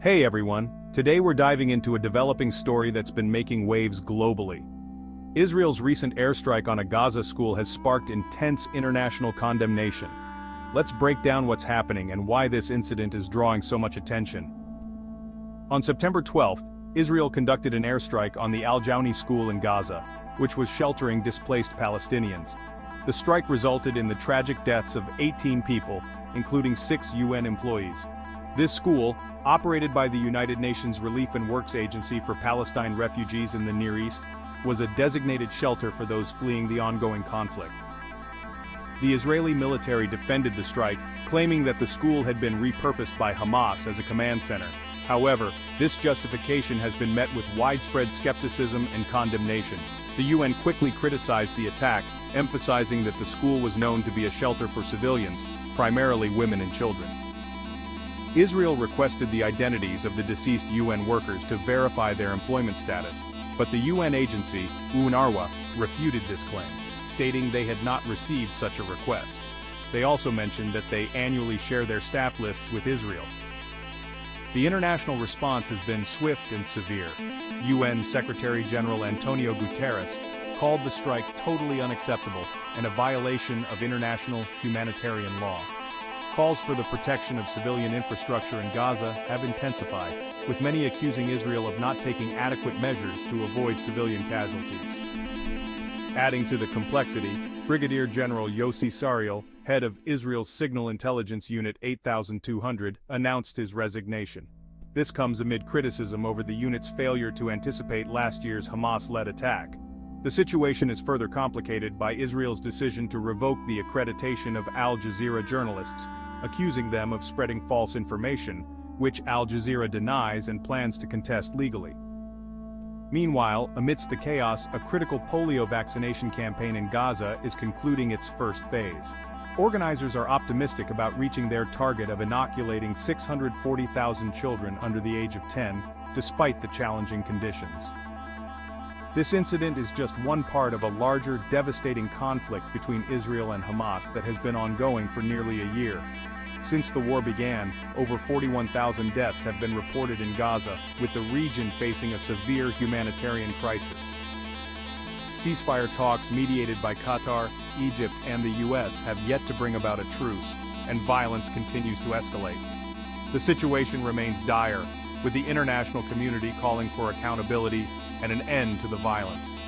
Hey everyone, today we're diving into a developing story that's been making waves globally. Israel's recent airstrike on a Gaza school has sparked intense international condemnation. Let's break down what's happening and why this incident is drawing so much attention. On September 12th, Israel conducted an airstrike on the Al-Jauni school in Gaza, which was sheltering displaced Palestinians. The strike resulted in the tragic deaths of 18 people, including 6 UN employees. This school, operated by the United Nations Relief and Works Agency for Palestine refugees in the Near East, was a designated shelter for those fleeing the ongoing conflict. The Israeli military defended the strike, claiming that the school had been repurposed by Hamas as a command center. However, this justification has been met with widespread skepticism and condemnation. The UN quickly criticized the attack, emphasizing that the school was known to be a shelter for civilians, primarily women and children. Israel requested the identities of the deceased UN workers to verify their employment status, but the UN agency, UNRWA, refuted this claim, stating they had not received such a request. They also mentioned that they annually share their staff lists with Israel. The international response has been swift and severe. UN Secretary-General Antonio Guterres called the strike totally unacceptable and a violation of international humanitarian law. Calls for the protection of civilian infrastructure in Gaza have intensified, with many accusing Israel of not taking adequate measures to avoid civilian casualties. Adding to the complexity, Brigadier General Yossi Sariel, head of Israel's Signal Intelligence Unit 8200, announced his resignation. This comes amid criticism over the unit's failure to anticipate last year's Hamas-led attack. The situation is further complicated by Israel's decision to revoke the accreditation of Al Jazeera journalists, accusing them of spreading false information, which Al Jazeera denies and plans to contest legally. Meanwhile, amidst the chaos, a critical polio vaccination campaign in Gaza is concluding its first phase. Organizers are optimistic about reaching their target of inoculating 640,000 children under the age of 10, despite the challenging conditions. This incident is just one part of a larger, devastating conflict between Israel and Hamas that has been ongoing for nearly a year. Since the war began, over 41,000 deaths have been reported in Gaza, with the region facing a severe humanitarian crisis. Ceasefire talks mediated by Qatar, Egypt, and the US have yet to bring about a truce, and violence continues to escalate. The situation remains dire, with the international community calling for accountability and an end to the violence.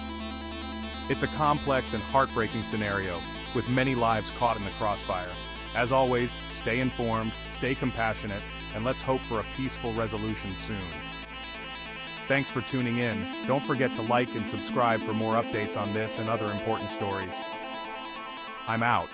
It's a complex and heartbreaking scenario, with many lives caught in the crossfire. As always, stay informed, stay compassionate, and let's hope for a peaceful resolution soon. Thanks for tuning in. Don't forget to like and subscribe for more updates on this and other important stories. I'm out.